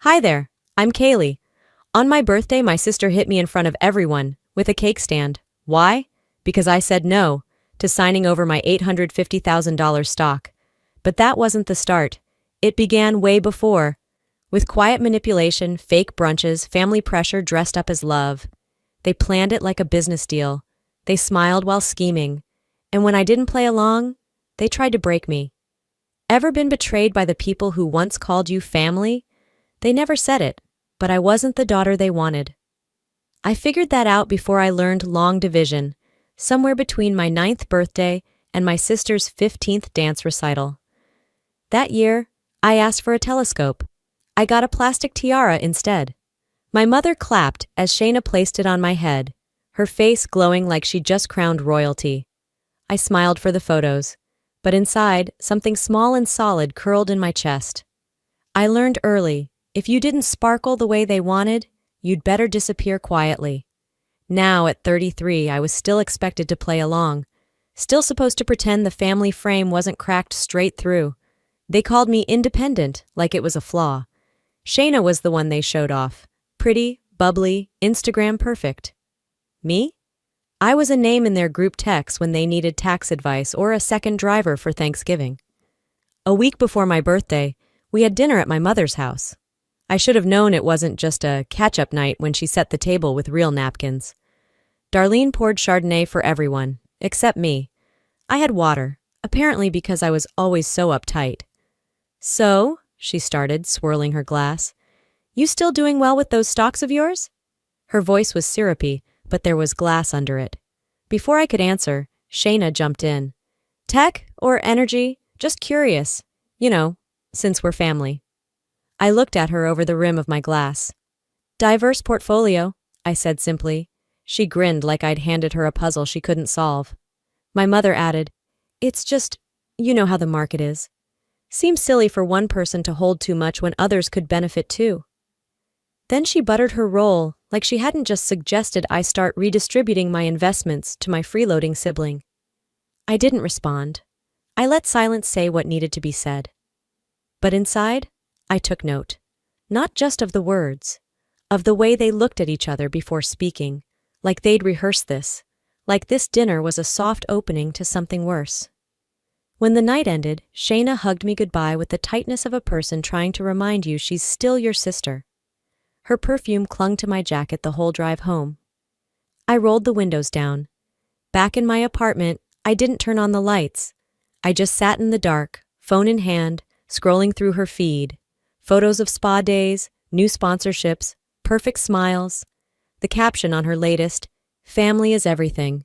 Hi there, I'm Kaylee. On my birthday, my sister hit me in front of everyone with a cake stand. Why? Because I said no to signing over my $850,000 stock. But that wasn't the start. It began way before, with quiet manipulation, fake brunches, family pressure dressed up as love. They planned it like a business deal. They smiled while scheming. And when I didn't play along, they tried to break me. Ever been betrayed by the people who once called you family? They never said it, but I wasn't the daughter they wanted. I figured that out before I learned long division, somewhere between my 9th birthday and my sister's 15th dance recital. That year, I asked for a telescope. I got a plastic tiara instead. My mother clapped as Shayna placed it on my head, her face glowing like she'd just crowned royalty. I smiled for the photos, but inside, something small and solid curled in my chest. I learned early, if you didn't sparkle the way they wanted, you'd better disappear quietly. Now, at 33, I was still expected to play along, still supposed to pretend the family frame wasn't cracked straight through. They called me independent, like it was a flaw. Shayna was the one they showed off. Pretty, bubbly, Instagram perfect. Me? I was a name in their group texts when they needed tax advice or a second driver for Thanksgiving. A week before my birthday, we had dinner at my mother's house. I should have known it wasn't just a catch-up night when she set the table with real napkins. Darlene poured Chardonnay for everyone, except me. I had water, apparently because I was always so uptight. "So," she started, swirling her glass, "you still doing well with those stocks of yours?" Her voice was syrupy, but there was glass under it. Before I could answer, Shayna jumped in. "Tech or energy? Just curious. You know, since we're family." I looked at her over the rim of my glass. "Diverse portfolio," I said simply. She grinned like I'd handed her a puzzle she couldn't solve. My mother added, "It's just, you know how the market is. Seems silly for one person to hold too much when others could benefit too." Then she buttered her roll like she hadn't just suggested I start redistributing my investments to my freeloading sibling. I didn't respond. I let silence say what needed to be said. But inside, I took note, not just of the words, of the way they looked at each other before speaking, like they'd rehearsed this, like this dinner was a soft opening to something worse. When the night ended, Shayna hugged me goodbye with the tightness of a person trying to remind you she's still your sister. Her perfume clung to my jacket the whole drive home. I rolled the windows down. Back in my apartment, I didn't turn on the lights. I just sat in the dark, phone in hand, scrolling through her feed. Photos of spa days, new sponsorships, perfect smiles. The caption on her latest, "Family is everything."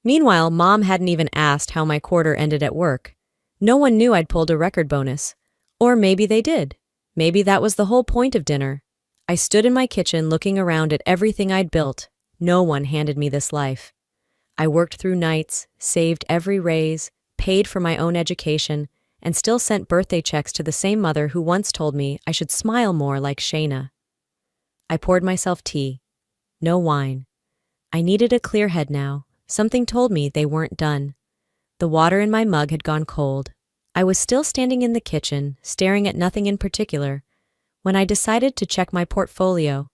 Meanwhile, Mom hadn't even asked how my quarter ended at work. No one knew I'd pulled a record bonus. Or maybe they did. Maybe that was the whole point of dinner. I stood in my kitchen looking around at everything I'd built. No one handed me this life. I worked through nights, saved every raise, paid for my own education, and still sent birthday checks to the same mother who once told me I should smile more like Shayna. I poured myself tea. No wine. I needed a clear head now. Something told me they weren't done. The water in my mug had gone cold. I was still standing in the kitchen, staring at nothing in particular, when I decided to check my portfolio.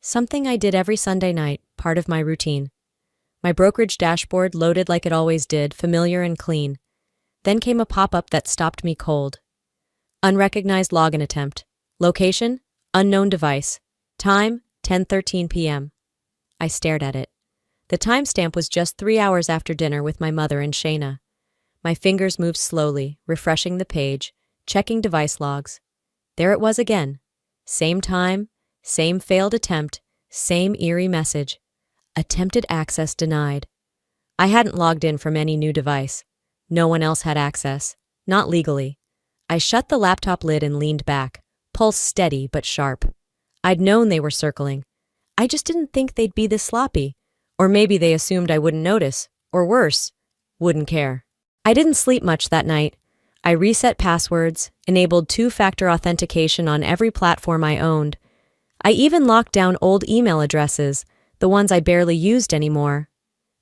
Something I did every Sunday night, part of my routine. My brokerage dashboard loaded like it always did, familiar and clean. Then came a pop-up that stopped me cold. Unrecognized login attempt. Location? Unknown device. Time? 10:13 p.m. I stared at it. The timestamp was just 3 hours after dinner with my mother and Shayna. My fingers moved slowly, refreshing the page, checking device logs. There it was again. Same time, same failed attempt, same eerie message. Attempted access denied. I hadn't logged in from any new device. No one else had access. Not legally. I shut the laptop lid and leaned back, pulse steady but sharp. I'd known they were circling. I just didn't think they'd be this sloppy. Or maybe they assumed I wouldn't notice, or worse, wouldn't care. I didn't sleep much that night. I reset passwords, enabled two-factor authentication on every platform I owned. I even locked down old email addresses, the ones I barely used anymore.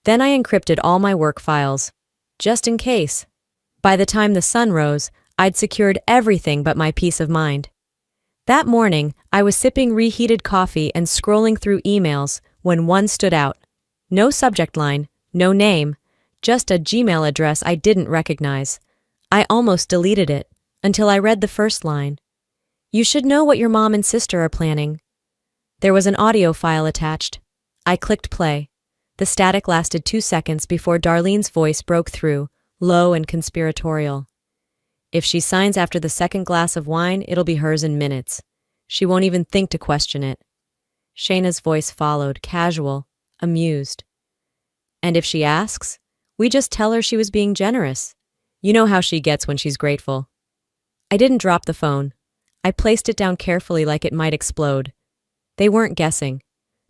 Then I encrypted all my work files, just in case. By the time the sun rose, I'd secured everything but my peace of mind. That morning, I was sipping reheated coffee and scrolling through emails when one stood out. No subject line, no name, just a Gmail address I didn't recognize. I almost deleted it until I read the first line. You should know what your mom and sister are planning. There was an audio file attached. I clicked play. The static lasted 2 seconds before Darlene's voice broke through, low and conspiratorial. If she signs after the second glass of wine, it'll be hers in minutes. She won't even think to question it. Shayna's voice followed, casual, amused. And if she asks, we just tell her she was being generous. You know how she gets when she's grateful. I didn't drop the phone. I placed it down carefully like it might explode. They weren't guessing.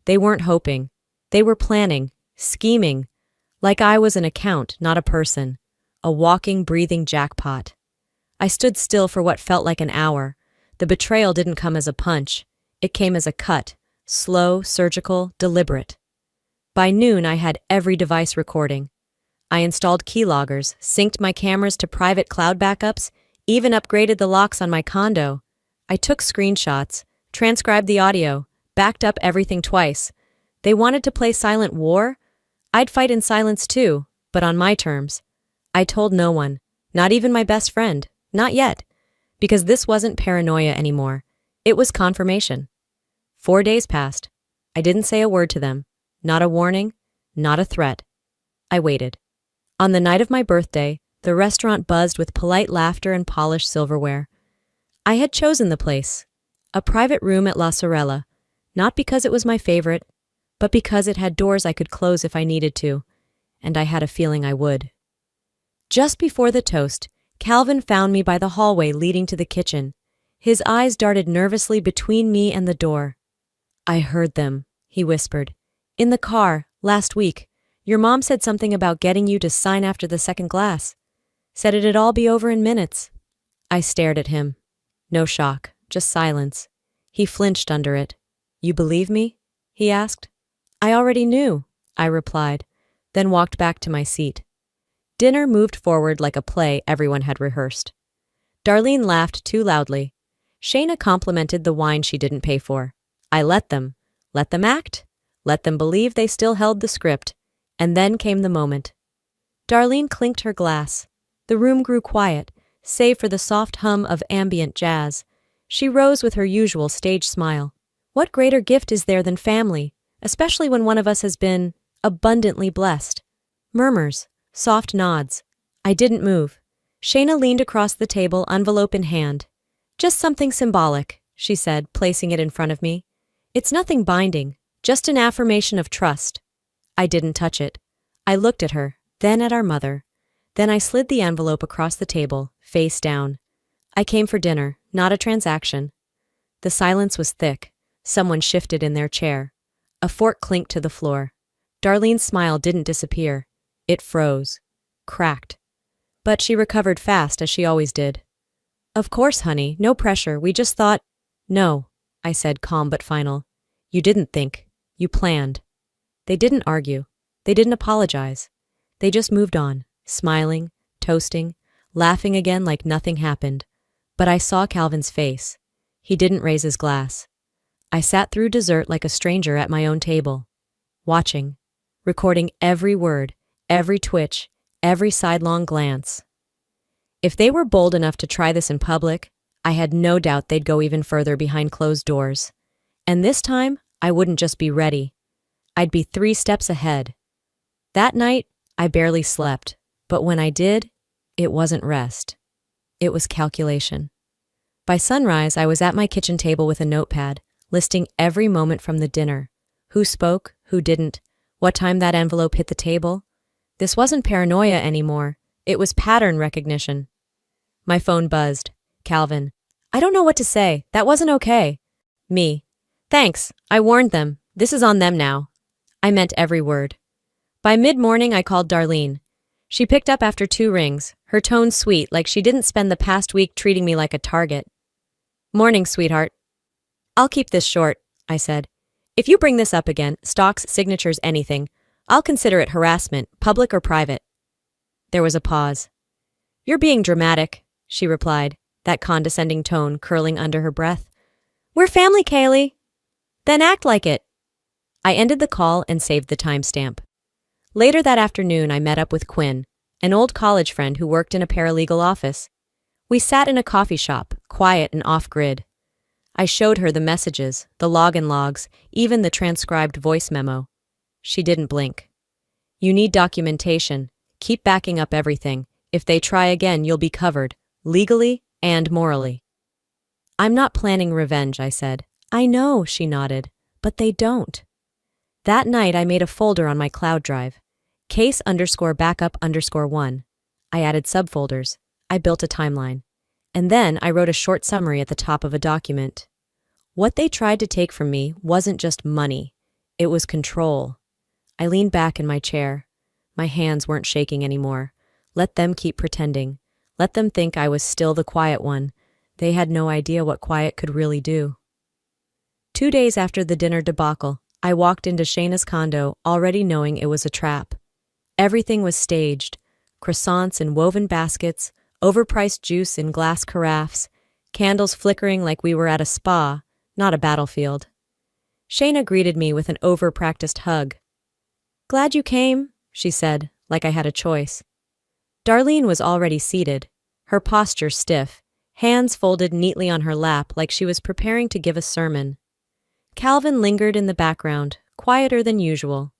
They weren't hoping. They were planning, scheming, like I was an account, not a person, a walking, breathing jackpot. I stood still for what felt like an hour. The betrayal didn't come as a punch. It came as a cut, slow, surgical, deliberate. By noon, I had every device recording. I installed keyloggers, synced my cameras to private cloud backups, even upgraded the locks on my condo. I took screenshots, transcribed the audio, backed up everything twice. They wanted to play silent war? I'd fight in silence too, but on my terms. I told no one, not even my best friend, not yet, because this wasn't paranoia anymore. It was confirmation. 4 days passed. I didn't say a word to them, not a warning, not a threat. I waited. On the night of my birthday, the restaurant buzzed with polite laughter and polished silverware. I had chosen the place, a private room at La Sorella, not because it was my favorite, but because it had doors I could close if I needed to, and I had a feeling I would. Just before the toast, Calvin found me by the hallway leading to the kitchen. His eyes darted nervously between me and the door. I heard them, he whispered. In the car, last week. Your mom said something about getting you to sign after the second glass. Said it'd all be over in minutes. I stared at him. No shock, just silence. He flinched under it. You believe me? He asked. I already knew, I replied, then walked back to my seat. Dinner moved forward like a play everyone had rehearsed. Darlene laughed too loudly. Shayna complimented the wine she didn't pay for. I let them act, let them believe they still held the script. And then came the moment. Darlene clinked her glass. The room grew quiet, save for the soft hum of ambient jazz. She rose with her usual stage smile. What greater gift is there than family, especially when one of us has been abundantly blessed? Murmurs, soft nods. I didn't move. Shayna leaned across the table, envelope in hand. Just something symbolic, she said, placing it in front of me. It's nothing binding, just an affirmation of trust. I didn't touch it. I looked at her, then at our mother. Then I slid the envelope across the table, face down. I came for dinner, not a transaction. The silence was thick. Someone shifted in their chair. A fork clinked to the floor. Darlene's smile didn't disappear. It froze. Cracked. But she recovered fast, as she always did. Of course, honey, no pressure, we just thought… No, I said, calm but final. You didn't think. You planned. They didn't argue. They didn't apologize. They just moved on, smiling, toasting, laughing again like nothing happened. But I saw Calvin's face. He didn't raise his glass. I sat through dessert like a stranger at my own table, watching, recording every word, every twitch, every sidelong glance. If they were bold enough to try this in public, I had no doubt they'd go even further behind closed doors. And this time, I wouldn't just be ready. I'd be 3 steps ahead. That night, I barely slept, but when I did, it wasn't rest. It was calculation. By sunrise, I was at my kitchen table with a notepad, listing every moment from the dinner. Who spoke, who didn't, what time that envelope hit the table. This wasn't paranoia anymore. It was pattern recognition. My phone buzzed. Calvin. I don't know what to say. That wasn't okay. Me. Thanks. I warned them. This is on them now. I meant every word. By mid-morning, I called Darlene. She picked up after 2 rings, her tone sweet, like she didn't spend the past week treating me like a target. Morning, sweetheart. I'll keep this short, I said. If you bring this up again, stocks, signatures, anything, I'll consider it harassment, public or private. There was a pause. You're being dramatic, she replied, that condescending tone curling under her breath. We're family, Kaylee. Then act like it. I ended the call and saved the timestamp. Later that afternoon, I met up with Quinn, an old college friend who worked in a paralegal office. We sat in a coffee shop, quiet and off-grid. I showed her the messages, the login logs, even the transcribed voice memo. She didn't blink. You need documentation. Keep backing up everything. If they try again, you'll be covered, legally and morally. I'm not planning revenge, I said. I know, she nodded, but they don't. That night, I made a folder on my cloud drive. Case_backup_1. I added subfolders. I built a timeline. And then I wrote a short summary at the top of a document. What they tried to take from me wasn't just money. It was control. I leaned back in my chair. My hands weren't shaking anymore. Let them keep pretending. Let them think I was still the quiet one. They had no idea what quiet could really do. 2 days after the dinner debacle, I walked into Shayna's condo already knowing it was a trap. Everything was staged. Croissants in woven baskets, overpriced juice in glass carafes, candles flickering like we were at a spa, not a battlefield. Shayna greeted me with an over-practiced hug. Glad you came, she said, like I had a choice. Darlene was already seated, her posture stiff, hands folded neatly on her lap like she was preparing to give a sermon. Calvin lingered in the background, quieter than usual.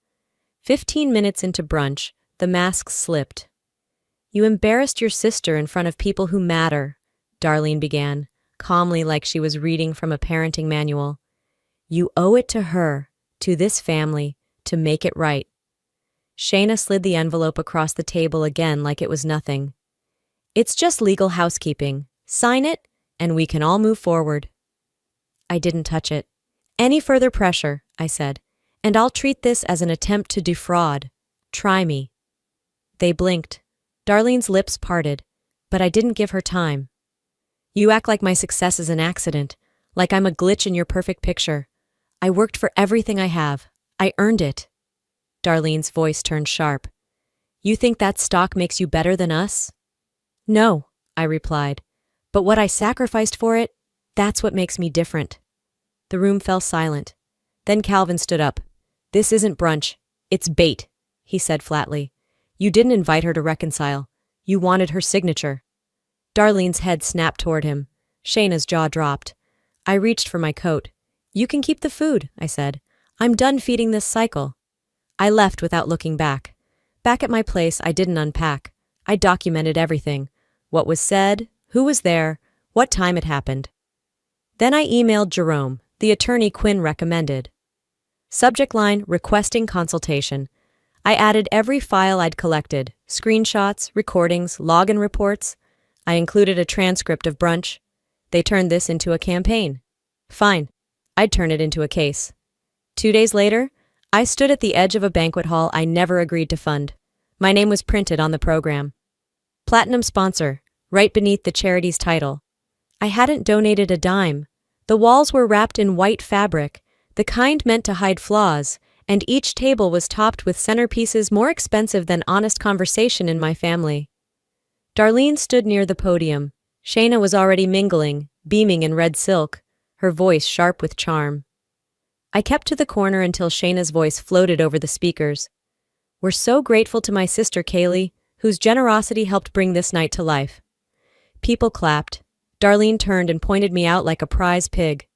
15 minutes into brunch, the mask slipped. You embarrassed your sister in front of people who matter, Darlene began, calmly like she was reading from a parenting manual. You owe it to her, to this family, to make it right. Shayna slid the envelope across the table again like it was nothing. It's just legal housekeeping. Sign it, and we can all move forward. I didn't touch it. Any further pressure, I said, and I'll treat this as an attempt to defraud. Try me. They blinked. Darlene's lips parted, but I didn't give her time. You act like my success is an accident, like I'm a glitch in your perfect picture. I worked for everything I have. I earned it. Darlene's voice turned sharp. You think that stock makes you better than us? No, I replied. But what I sacrificed for it, that's what makes me different. The room fell silent. Then Calvin stood up. This isn't brunch. It's bait, he said flatly. You didn't invite her to reconcile. You wanted her signature. Darlene's head snapped toward him. Shayna's jaw dropped. I reached for my coat. You can keep the food, I said. I'm done feeding this cycle. I left without looking back. Back at my place, I didn't unpack. I documented everything. What was said, who was there, what time it happened. Then I emailed Jerome, the attorney Quinn recommended. Subject line, requesting consultation. I added every file I'd collected, screenshots, recordings, login reports. I included a transcript of brunch. They turned this into a campaign. Fine, I'd turn it into a case. 2 days later, I stood at the edge of a banquet hall I never agreed to fund. My name was printed on the program. Platinum sponsor, right beneath the charity's title. I hadn't donated a dime. The walls were wrapped in white fabric, the kind meant to hide flaws, and each table was topped with centerpieces more expensive than honest conversation in my family. Darlene stood near the podium. Shayna was already mingling, beaming in red silk, her voice sharp with charm. I kept to the corner until Shayna's voice floated over the speakers. We're so grateful to my sister Kaylee, whose generosity helped bring this night to life. People clapped. Darlene turned and pointed me out like a prize pig.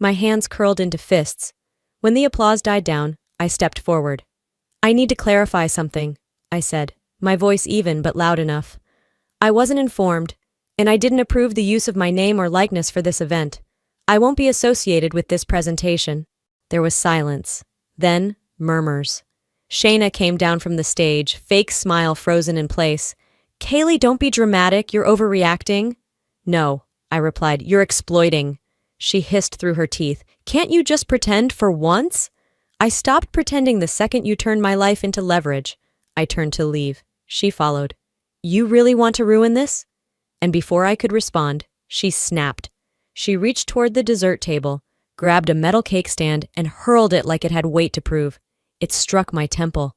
My hands curled into fists. When the applause died down, I stepped forward. I need to clarify something, I said, my voice even but loud enough. I wasn't informed, and I didn't approve the use of my name or likeness for this event. I won't be associated with this presentation. There was silence. Then, murmurs. Shayna came down from the stage, fake smile frozen in place. Kaylee, don't be dramatic, you're overreacting. No, I replied, you're exploiting. She hissed through her teeth. Can't you just pretend for once? I stopped pretending the second you turned my life into leverage. I turned to leave. She followed. You really want to ruin this? And before I could respond, she snapped. She reached toward the dessert table, grabbed a metal cake stand, and hurled it like it had weight to prove. It struck my temple.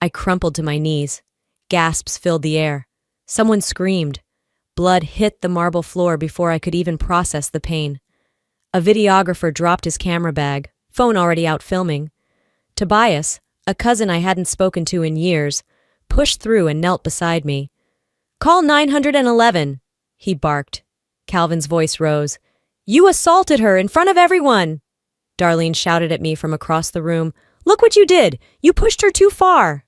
I crumpled to my knees. Gasps filled the air. Someone screamed. Blood hit the marble floor before I could even process the pain. A videographer dropped his camera bag, phone already out filming. Tobias, a cousin I hadn't spoken to in years, pushed through and knelt beside me. "Call 911, he barked. Calvin's voice rose. "You assaulted her in front of everyone!" Darlene shouted at me from across the room. "Look what you did! You pushed her too far!"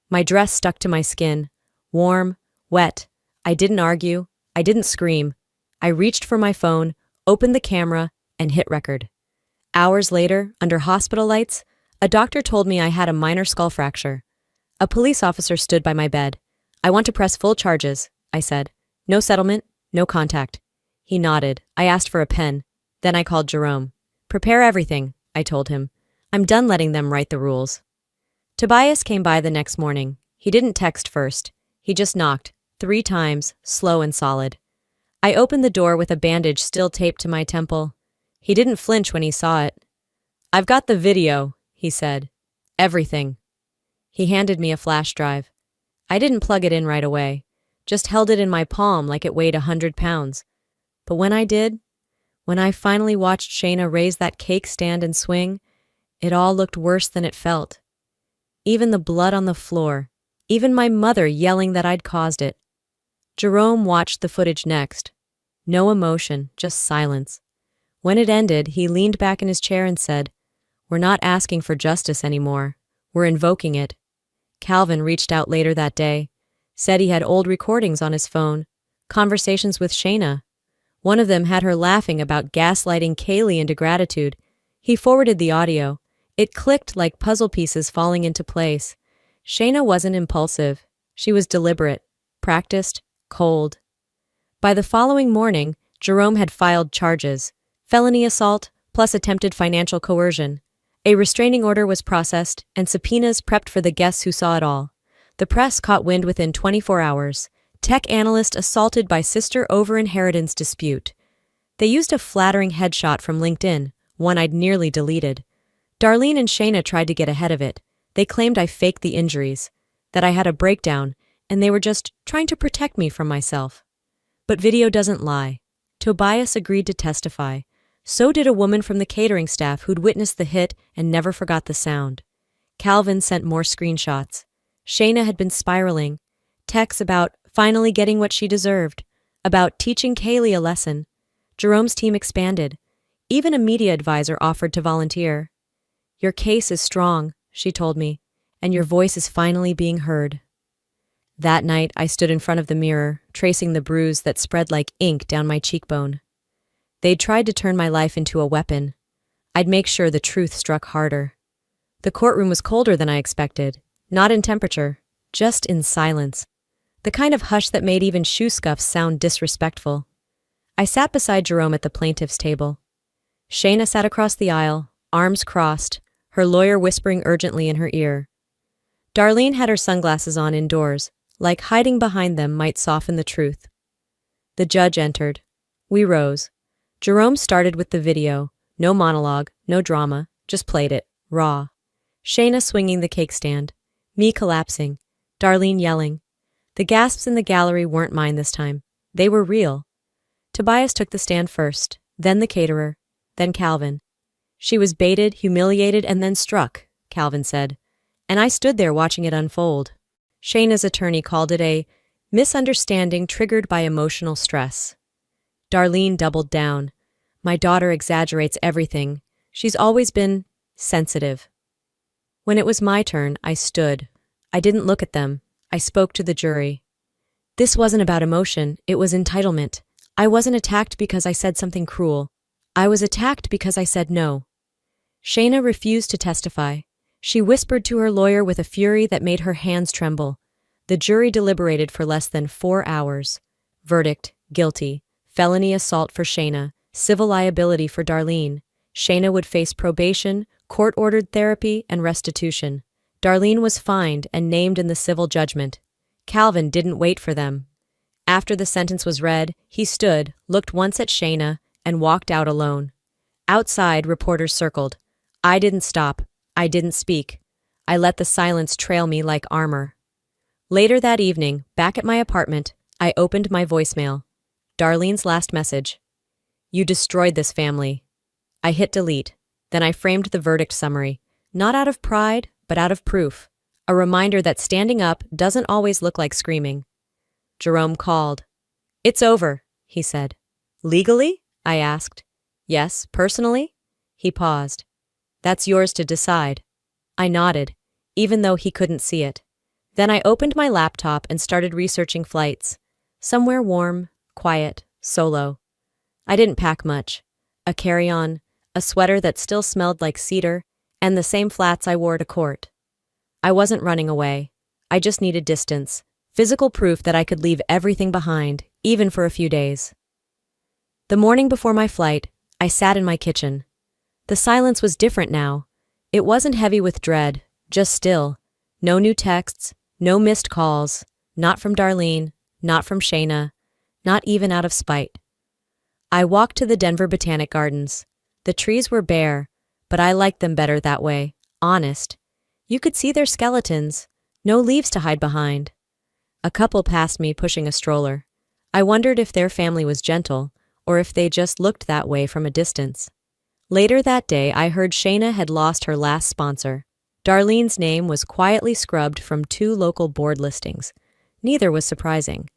My dress stuck to my skin. Warm, wet. I didn't argue. I didn't scream. I reached for my phone, opened the camera, and hit record. Hours later, under hospital lights, a doctor told me I had a minor skull fracture. A police officer stood by my bed. "I want to press full charges," I said. "No settlement, no contact." He nodded. I asked for a pen. Then I called Jerome. "Prepare everything," I told him. "I'm done letting them write the rules." Tobias came by the next morning. He didn't text first. He just knocked, 3 times, slow and solid. I opened the door with a bandage still taped to my temple. He didn't flinch when he saw it. "I've got the video," he said. "Everything." He handed me a flash drive. I didn't plug it in right away, just held it in my palm like it weighed 100 pounds. But when I did, when I finally watched Shayna raise that cake stand and swing, it all looked worse than it felt. Even the blood on the floor, even my mother yelling that I'd caused it. Jerome watched the footage next. No emotion, just silence. When it ended, he leaned back in his chair and said, "We're not asking for justice anymore. We're invoking it." Calvin reached out later that day, said he had old recordings on his phone, conversations with Shayna. One of them had her laughing about gaslighting Kaylee into gratitude. He forwarded the audio. It clicked like puzzle pieces falling into place. Shayna wasn't impulsive. She was deliberate, practiced, cold. By the following morning, Jerome had filed charges: felony assault plus attempted financial coercion. A restraining order was processed, and subpoenas prepped for the guests who saw it all. The press caught wind within 24 hours. Tech analyst assaulted by sister over inheritance dispute. They used a flattering headshot from LinkedIn, one I'd nearly deleted. Darlene and Shayna tried to get ahead of it. They claimed I faked the injuries, that I had a breakdown, and they were just trying to protect me from myself. But video doesn't lie. Tobias agreed to testify. So did a woman from the catering staff who'd witnessed the hit and never forgot the sound. Calvin sent more screenshots. Shayna had been spiraling. Texts about finally getting what she deserved, about teaching Kaylee a lesson. Jerome's team expanded. Even a media advisor offered to volunteer. "Your case is strong," she told me, "and your voice is finally being heard." That night, I stood in front of the mirror, tracing the bruise that spread like ink down my cheekbone. They'd tried to turn my life into a weapon. I'd make sure the truth struck harder. The courtroom was colder than I expected, not in temperature, just in silence. The kind of hush that made even shoe scuffs sound disrespectful. I sat beside Jerome at the plaintiff's table. Shayna sat across the aisle, arms crossed, her lawyer whispering urgently in her ear. Darlene had her sunglasses on indoors, like hiding behind them might soften the truth. The judge entered. We rose. Jerome started with the video. No monologue, no drama, just played it, raw. Shayna swinging the cake stand. Me collapsing. Darlene yelling. The gasps in the gallery weren't mine this time. They were real. Tobias took the stand first, then the caterer, then Calvin. "She was baited, humiliated, and then struck," Calvin said. And I stood there watching it unfold. Shayna's attorney called it a misunderstanding triggered by emotional stress. Darlene doubled down. "My daughter exaggerates everything. She's always been sensitive." When it was my turn, I stood. I didn't look at them. I spoke to the jury. This wasn't about emotion, it was entitlement. I wasn't attacked because I said something cruel. I was attacked because I said no. Shayna refused to testify. She whispered to her lawyer with a fury that made her hands tremble. The jury deliberated for less than 4 hours. Verdict: guilty. Felony assault for Shayna. Civil liability for Darlene. Shayna would face probation, court-ordered therapy, and restitution. Darlene was fined and named in the civil judgment. Calvin didn't wait for them. After the sentence was read, he stood, looked once at Shayna, and walked out alone. Outside, reporters circled. I didn't stop. I didn't speak. I let the silence trail me like armor. Later that evening, back at my apartment, I opened my voicemail. Darlene's last message. "You destroyed this family. I hit delete. Then I framed the verdict summary, not out of pride, but out of proof. A reminder that standing up doesn't always look like screaming. Jerome called. "It's over," he said. "Legally?" I asked. "Yes, personally?" He paused. "That's yours to decide." I nodded, even though he couldn't see it. Then I opened my laptop and started researching flights. Somewhere warm, quiet, solo. I didn't pack much. A carry-on, a sweater that still smelled like cedar, and the same flats I wore to court. I wasn't running away. I just needed distance, physical proof that I could leave everything behind, even for a few days. The morning before my flight, I sat in my kitchen. The silence was different now. It wasn't heavy with dread, just still. No new texts, no missed calls, not from Darlene, not from Shayna, not even out of spite. I walked to the Denver Botanic Gardens. The trees were bare, but I liked them better that way, honest. You could see their skeletons, no leaves to hide behind. A couple passed me pushing a stroller. I wondered if their family was gentle, or if they just looked that way from a distance. Later that day, I heard Shayna had lost her last sponsor. Darlene's name was quietly scrubbed from 2 local board listings. Neither was surprising.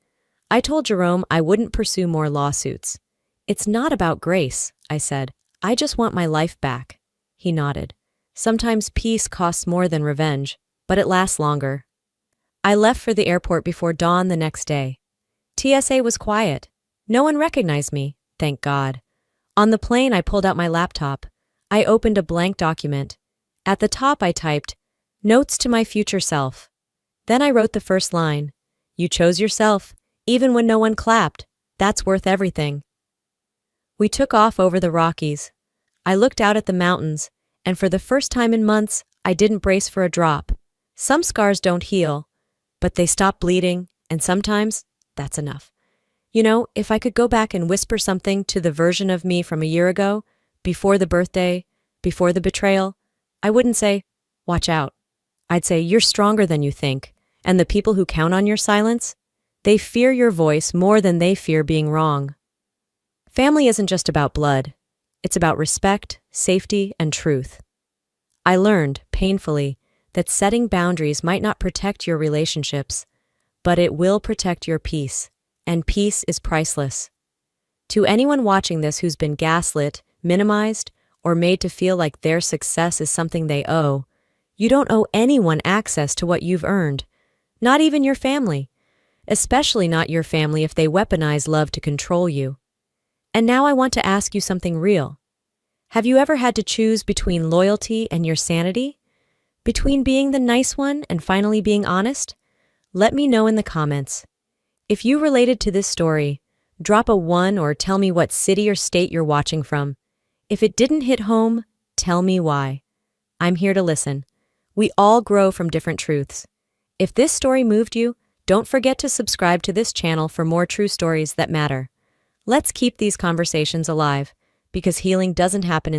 I told Jerome I wouldn't pursue more lawsuits. "It's not about grace," I said. "I just want my life back." He nodded. "Sometimes peace costs more than revenge, but it lasts longer." I left for the airport before dawn the next day. TSA was quiet. No one recognized me, thank God. On the plane, I pulled out my laptop. I opened a blank document. At the top, I typed, "Notes to my future self." Then I wrote the first line. "You chose yourself, even when no one clapped. That's worth everything." We took off over the Rockies. I looked out at the mountains, and for the first time in months, I didn't brace for a drop. Some scars don't heal, but they stop bleeding, and sometimes that's enough. You know, if I could go back and whisper something to the version of me from a year ago, before the birthday, before the betrayal, I wouldn't say, "Watch out." I'd say, "You're stronger than you think, and the people who count on your silence, they fear your voice more than they fear being wrong." Family isn't just about blood. It's about respect, safety, and truth. I learned, painfully, that setting boundaries might not protect your relationships, but it will protect your peace, and peace is priceless. To anyone watching this who's been gaslit, minimized, or made to feel like their success is something they owe, you don't owe anyone access to what you've earned, not even your family, especially not your family if they weaponize love to control you. And now I want to ask you something real. Have you ever had to choose between loyalty and your sanity? Between being the nice one and finally being honest? Let me know in the comments. If you related to this story, drop a 1 or tell me what city or state you're watching from. If it didn't hit home, tell me why. I'm here to listen. We all grow from different truths. If this story moved you, don't forget to subscribe to this channel for more true stories that matter. Let's keep these conversations alive, because healing doesn't happen in